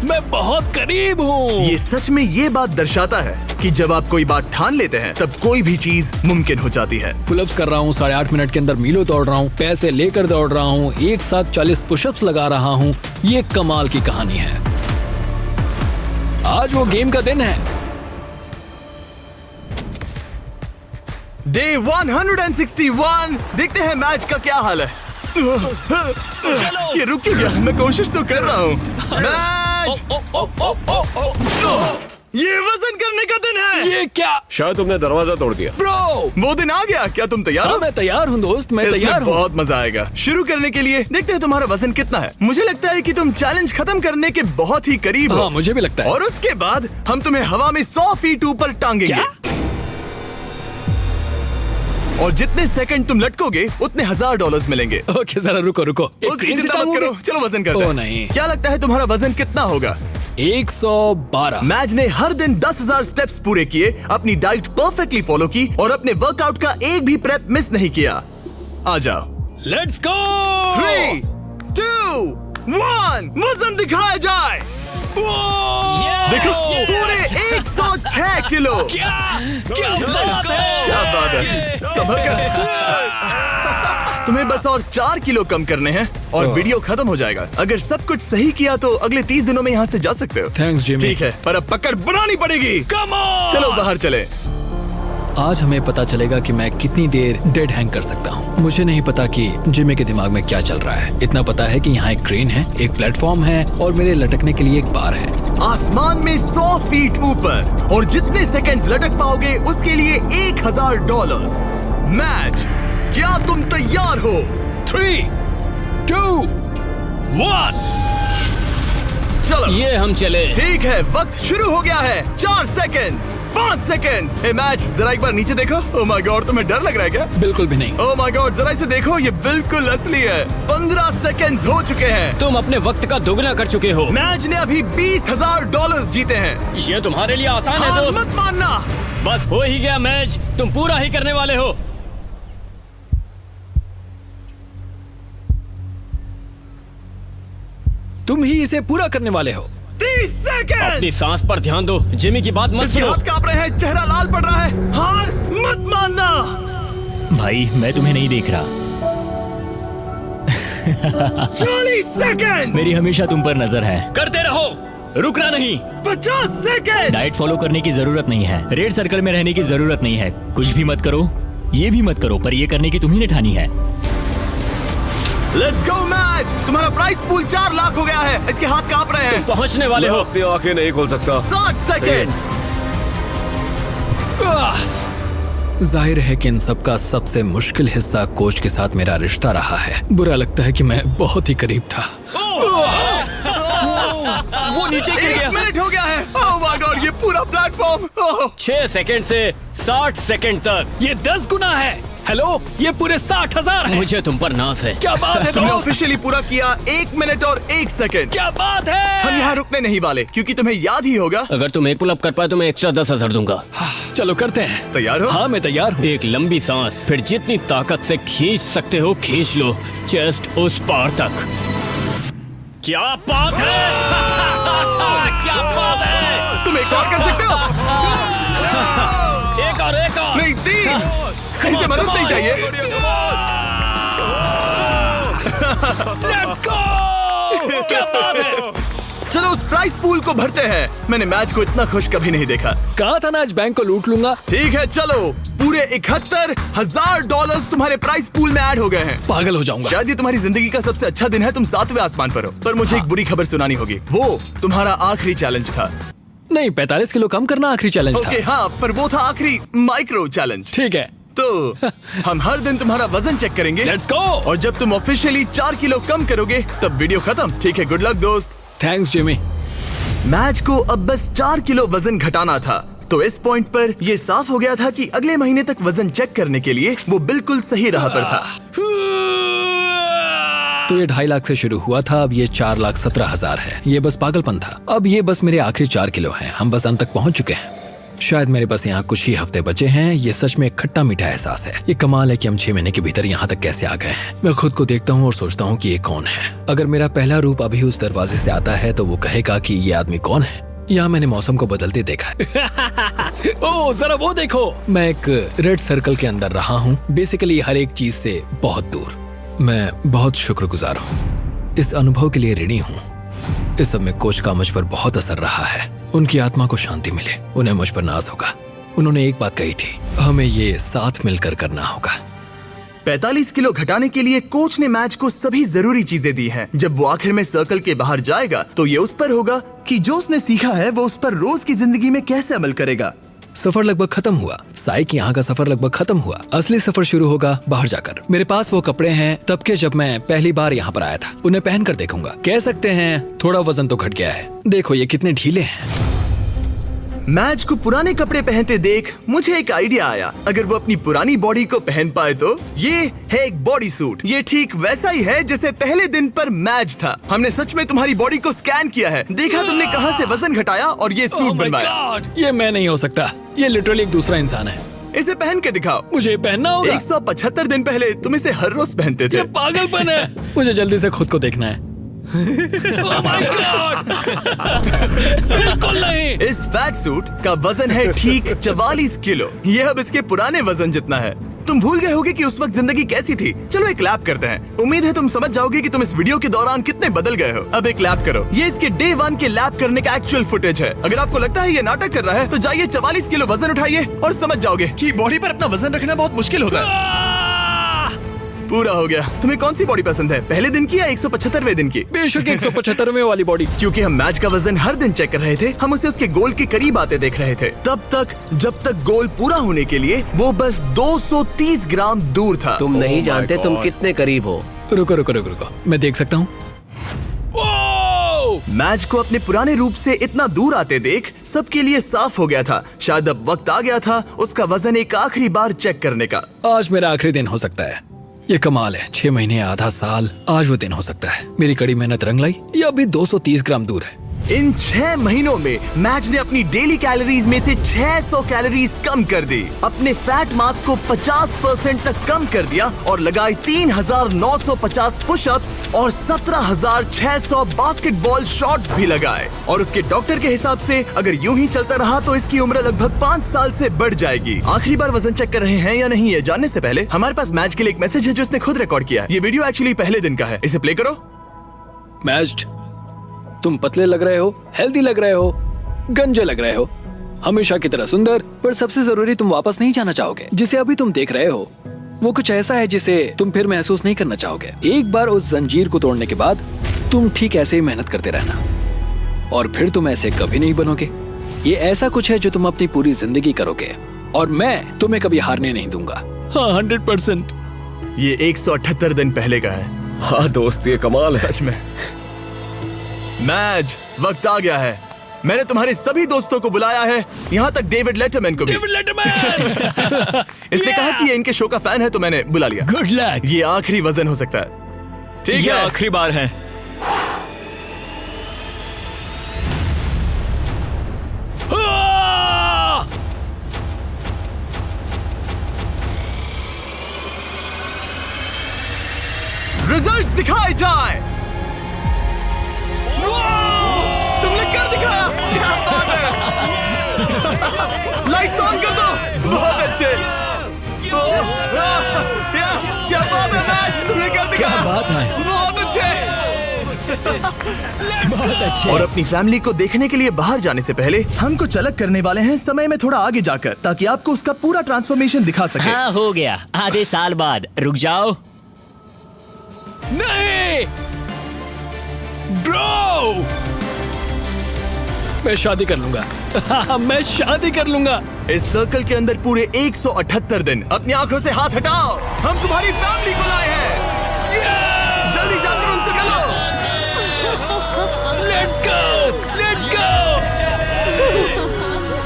B: मैं बहुत करीब हूँ।
A: ये सच में ये बात दर्शाता है कि जब आप कोई बात ठान लेते हैं तब कोई भी चीज मुमकिन हो जाती है।
B: पुलअप्स कर रहा हूँ, 8.5 मिनट के अंदर मीलों दौड़ रहा हूँ, पैसे लेकर दौड़ रहा हूँ, एक साथ 40 पुशअप्स लगा रहा हूँ। ये कमाल की कहानी है। आज वो गेम का दिन है।
A: डे 161। देखते हैं मैच का क्या हाल है। ये रुक क्यों गया? मैं कोशिश तो कर रहा हूँ। मैच! ये वजन करने का दिन है।
B: ये क्या?
C: शायद तुमने दरवाजा तोड़ दिया।
B: ब्रो,
A: वो दिन आ गया। क्या तुम तैयार हो?
B: मैं तैयार हूँ दोस्त, मैं
A: इसमें
B: तैयार हूँ।
A: बहुत मजा आएगा। शुरू करने के लिए देखते हैं तुम्हारा वजन कितना है। मुझे लगता है कि तुम चैलेंज खत्म करने के बहुत ही करीब हो।
B: हाँ, मुझे भी लगता है।
A: और उसके बाद हम तुम्हें हवा में 100 फीट ऊपर टांगेंगे।
B: क्या?
A: और जितने सेकंड तुम लटकोगे उतने $1000 मिलेंगे।
B: ओके, जरा रुको। एक
A: उसकी
B: क्रेन से
A: चिंता मत
B: टांगोगे?
A: करो, चलो वजन करते
B: ओह,
A: हैं।
B: नहीं।
A: क्या लगता है तुम्हारा वजन कितना होगा?
B: 112।
A: मैच ने हर दिन 10,000 स्टेप्स पूरे किए, अपनी डाइट परफेक्टली फॉलो की और अपने वर्कआउट का एक भी प्रेप मिस नहीं किया। आ जाओ।
B: Let's go.
A: 3, 2, 1 वजन दिखाया जाए। देखो, पूरे 106 किलो।
B: क्या बात है।
A: क्या बात है। संभल कर। तुम्हें बस और 4 किलो कम करने हैं और वीडियो खत्म हो जाएगा। अगर सब कुछ सही किया तो अगले 30 दिनों में यहाँ से जा सकते हो।
B: Thanks Jimmy.
A: ठीक है, पर अब पकड़ बनानी पड़ेगी। चलो बाहर चले।
B: आज हमें पता चलेगा कि मैं कितनी देर डेड हैंग कर सकता हूँ। मुझे नहीं पता कि जिमी के दिमाग में क्या चल रहा है। इतना पता है कि यहाँ एक क्रेन है, एक प्लेटफॉर्म है और मेरे लटकने के लिए एक बार है।
A: आसमान में 100 फीट ऊपर और जितने सेकंड्स लटक पाओगे उसके लिए $1000। मैच, क्या तुम तैयार हो?
B: 3, 2, 1।
A: चलो,
E: ये हम चले।
A: ठीक है, वक्त शुरू हो गया है। 4 सेकंड्स, 5 सेकंड्स। हे मैच, जरा एक बार नीचे देखो। ओह माय गॉड, तुम्हें डर लग रहा है क्या?
B: बिल्कुल भी नहीं।
A: ओह माय गॉड, जरा इसे देखो, ये बिल्कुल असली है। 15 सेकंड्स हो चुके हैं।
E: तुम अपने वक्त का दोगुना कर चुके हो।
A: मैच ने अभी $20,000 जीते हैं।
E: ये तुम्हारे लिए आसान है
A: हार
E: दोस्त।
A: मत मानना।
E: बस हो ही गया मैच, तुम पूरा ही करने वाले हो।
B: तुम ही इसे पूरा करने वाले हो।
A: 30 सेकंड।
E: अपनी सांस पर ध्यान दो। जिमी की बात मत
A: इसके
E: सुनो।
A: हाथ कांप रहे हैं, चेहरा लाल पड़ रहा है। हार मत मानना।
D: भाई मैं तुम्हें नहीं देख रहा।
A: 40 सेकंड।
D: मेरी हमेशा तुम पर नजर है।
E: करते रहो, रुकना नहीं।
A: 50 सेकंड।
D: डाइट फॉलो करने की जरूरत नहीं है, रेड सर्कल में रहने की जरूरत नहीं है, कुछ भी मत करो, ये भी मत करो, पर ये करने की तुम्ही ने ठानी है।
A: Let's go match. तुम्हारा प्राइस पूल 4 लाख हो गया है। इसके हाथ कांप रहे हैं।
E: पहुंचने वाले
C: मैं
E: हो।
C: अपनी आंखें नहीं खोल सकता।
A: 60 सेकेंड्स।
B: जाहिर है कि इन सब का सबसे मुश्किल हिस्सा कोच के साथ मेरा रिश्ता रहा है। बुरा लगता है कि मैं बहुत ही करीब था।
E: वो नीचे गिर
A: 1
E: गया।
A: मिनट हो गया है। ओह माय गॉड, ये पूरा प्लेटफॉर्म।
E: 6 सेकंड से 60 सेकंड तक।
B: ये 10 गुना है। हेलो, ये पूरे 60,000 है।
E: मुझे तुम पर नाज है।
B: क्या बात है
A: तुमने
B: दोस्त?
A: ऑफिशियली पूरा किया 1 मिनट और 1 सेकंड।
B: क्या बात है?
A: हम यहाँ रुकने नहीं वाले क्योंकि तुम्हें याद ही होगा।
E: अगर तुम एक पुल अप कर पाए तो मैं एक्स्ट्रा 10,000 दूंगा।
B: चलो करते हैं।
A: तैयार हो?
B: हाँ मैं तैयार हूँ।
E: एक लंबी सांस, फिर जितनी ताकत से खींच सकते हो खींच लो, चेस्ट उस पार तक। क्या बात है? क्या बात है?
A: तुम एक और कर सकते हो।
E: एक और
A: नहीं, 3। इसे मदद नहीं चाहिए।
B: Let's go! क्या बात है?
A: चलो उस प्राइस पूल को भरते हैं। मैंने मैच को इतना खुश कभी नहीं देखा।
B: कहा था ना आज बैंक को लूट लूंगा।
A: ठीक है, चलो पूरे $71,000 तुम्हारे प्राइस पूल में ऐड हो गए हैं।
B: पागल हो जाऊंगा।
A: शायद ये तुम्हारी जिंदगी का सबसे अच्छा दिन है। तुम 7वें आसमान पर हो। पर मुझे एक बुरी खबर सुनानी होगी। वो तुम्हारा आखिरी चैलेंज था।
B: नहीं, 45 किलो कम करना आखिरी चैलेंज
A: ओके
B: था।
A: हाँ, पर वो था आखिरी माइक्रो चैलेंज।
B: ठीक है,
A: तो हम हर दिन तुम्हारा वजन चेक करेंगे।
B: Let's go.
A: और जब तुम ऑफिशियली 4 किलो कम करोगे तब वीडियो खत्म। ठीक है, गुड लक दोस्त।
B: Thanks Jimmy.
A: मैच को अब बस 4 किलो वजन घटाना था। तो इस पॉइंट पर ये साफ हो गया था कि अगले महीने तक वजन चेक करने के लिए वो बिल्कुल सही राह पर था।
B: तो ये 2.5 लाख से शुरू हुआ था, अब ये 4,17,000 है। ये बस पागलपन था। अब ये बस मेरे आखिरी 4 किलो हैं। हम बस अंत तक पहुंच चुके हैं। शायद मेरे पास यहाँ कुछ ही हफ्ते बचे हैं। ये सच में एक खट्टा मीठा एहसास है। ये कमाल है कि हम 6 महीने के भीतर यहाँ तक कैसे आ गए हैं। मैं खुद को देखता हूँ और सोचता हूँ कि ये कौन है। अगर मेरा पहला रूप अभी उस दरवाजे से आता है तो वो कहेगा कि ये आदमी कौन है। यहाँ मैंने मौसम को बदलते देखा है। ओह जरा वो देखो, मैं एक रेड सर्कल के अंदर रहा हूँ, बेसिकली हर एक चीज से बहुत दूर। मैं बहुत शुक्रगुजार हूँ, इस अनुभव के लिए ऋणी हूँ। इस सब में कोच का मुझ पर बहुत असर रहा है। उनकी आत्मा को शांति मिले, उन्हें मुझ पर नाज होगा। उन्होंने एक बात कही थी, हमें ये साथ मिलकर करना होगा।
A: 45 किलो घटाने के लिए कोच ने मैच को सभी जरूरी चीजें दी हैं। जब वो आखिर में सर्कल के बाहर जाएगा तो ये उस पर होगा कि जो उसने सीखा है वो उस पर रोज की जिंदगी में कैसे अमल करेगा।
B: सफर लगभग खत्म हुआ। साइक यहाँ का सफर लगभग खत्म हुआ। असली सफर शुरू होगा बाहर जाकर। मेरे पास वो कपड़े हैं तब के जब मैं पहली बार यहाँ पर आया था। उन्हें पहन कर देखूंगा। कह सकते हैं थोड़ा वजन तो घट गया है। देखो ये कितने ढीले हैं।
A: मैच को पुराने कपड़े पहनते देख मुझे एक आइडिया आया। अगर वो अपनी पुरानी बॉडी को पहन पाए तो ये है एक बॉडी सूट। ये ठीक वैसा ही है जैसे पहले दिन पर मैच था। हमने सच में तुम्हारी बॉडी को स्कैन किया है, देखा तुमने कहां से वजन घटाया और ये सूट
B: Oh my
A: बनवाया।
B: God! ये मैं नहीं हो सकता। ये लिटरली एक दूसरा इंसान है।
A: इसे पहन के दिखाओ।
B: मुझे ये पहनना होगा।
A: 175 दिन पहले तुम इसे हर रोज पहनते थे।
B: ये पागलपन है। मुझे जल्दी से खुद को देखना है। Oh my God! बिल्कुल नहीं।
A: इस फैट सूट का वजन है ठीक 44 किलो। ये अब इसके पुराने वजन जितना है। तुम भूल गए होगे कि उस वक्त जिंदगी कैसी थी। चलो एक लैप करते हैं। उम्मीद है तुम समझ जाओगे कि तुम इस वीडियो के दौरान कितने बदल गए हो। अब एक लैप करो। ये इसके डे 1 के लैप करने का एक्चुअल फुटेज है। अगर आपको लगता है ये नाटक कर रहा है तो जाइए 44 किलो वजन उठाइए और समझ जाओगे कि बॉडी पर अपना वजन रखना बहुत मुश्किल होता है। पूरा हो गया। तुम्हें कौन सी बॉडी पसंद है, पहले दिन की या 175वें दिन की?
B: बेशक 175वें वाली बॉडी।
A: क्योंकि हम मैच का वजन हर दिन चेक कर रहे थे, हम उसे उसके गोल के करीब आते देख रहे थे। तब तक जब तक गोल पूरा होने के लिए वो बस 230 ग्राम दूर था।
C: तुम नहीं जानते तुम कितने करीब हो।
B: रुको रुको रुको रुको, मैं देख सकता हूँ।
A: मैच को अपने पुराने रूप से इतना दूर आते देख सबके लिए साफ हो गया था। शायद अब वक्त आ गया था उसका वजन एक आखिरी बार चेक करने का।
B: आज मेरा आखिरी दिन हो सकता है। ये कमाल है, 6 महीने आधा साल, आज वो दिन हो सकता है। मेरी कड़ी मेहनत रंग लाई। ये अभी 230 ग्राम दूर है।
A: इन 6 महीनों में मैच ने अपनी डेली कैलोरीज में से 600 कैलोरीज कम कर दी, अपने फैट मास को 50% तक कम कर दिया और लगाए 3,950 पुशअप्स और 17,600 बास्केटबॉल शॉट्स भी लगाए। और उसके डॉक्टर के हिसाब से अगर यूं ही चलता रहा तो इसकी उम्र लगभग 5 साल से बढ़ जाएगी। आखिरी बार वजन चेक कर रहे हैं या नहीं ये जानने से पहले हमारे पास मैच के लिए एक मैसेज है जो इसने खुद रिकॉर्ड किया है। ये वीडियो एक्चुअली पहले दिन का है। इसे प्ले करो।
B: मैच, तुम पतले लग रहे हो, हेल्दी लग रहे हो, गंजे लग रहे हो, हमेशा की तरह सुंदर, पर सबसे जरूरी तुम वापस नहीं जाना चाहोगे जिसे अभी तुम देख रहे हो।
H: वो कुछ ऐसा है जिसे तुम फिर महसूस नहीं करना चाहोगे। एक बार उस जंजीर को तोड़ने के बाद तुम ठीक ऐसे ही मेहनत करते रहना और फिर तुम ऐसे कभी नहीं बनोगे। ये ऐसा कुछ है जो तुम अपनी पूरी जिंदगी करोगे और मैं तुम्हें कभी हारने नहीं दूंगा।
D: हाँ 100%।
A: ये 178 दिन पहले का है।
C: हाँ दोस्त, ये कमाल है।
A: सच में। मैज, वक्त आ गया है। मैंने तुम्हारे सभी दोस्तों को बुलाया है, यहाँ तक डेविड लेटरमैन को भी। इसने कहा कि ये इनके शो का फैन है तो मैंने बुला लिया।
D: Good luck.
A: ये आखिरी वजन हो सकता है। ठीक
D: ये
A: है,
D: आखिरी बार है।
A: रिजल्ट्स दिखाए जाए। तुमने कर दिखाया, क्या बात है। लाइट्स ऑन कर दो। बहुत अच्छे। क्या बात है मैच, तुमने कर दिखाया।
D: क्या बात है।
A: बहुत अच्छे।
D: बहुत अच्छे।
A: और अपनी फैमिली को देखने के लिए बाहर जाने से पहले हम कुछ अलग करने वाले हैं समय में थोड़ा आगे जाकर, ताकि आपको उसका पूरा ट्रांसफॉर्मेशन दिखा सके।
D: हाँ हो गया, आधे साल बाद। रुक जाओ।
B: नहीं ब्रो, मैं शादी कर लूंगा। हाँ, मैं शादी कर लूंगा।
A: इस सर्कल के अंदर पूरे 178 दिन अपनी आंखों से हाथ हटाओ। हम तुम्हारी फैमिली को लाए हैं। जल्दी जाकर उनसे मिलो।
B: Let's go, let's go.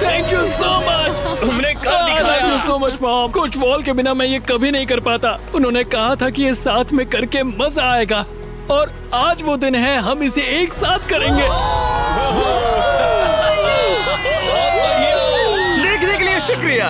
B: Thank you so much. तुमने कर दिखाया। Thank you so much mom. Coach wall के बिना मैं ये कभी नहीं कर पाता। उन्होंने कहा था कि ये साथ में करके मजा आएगा और आज वो दिन है, हम इसे एक साथ करेंगे।
A: देखने के लिए शुक्रिया।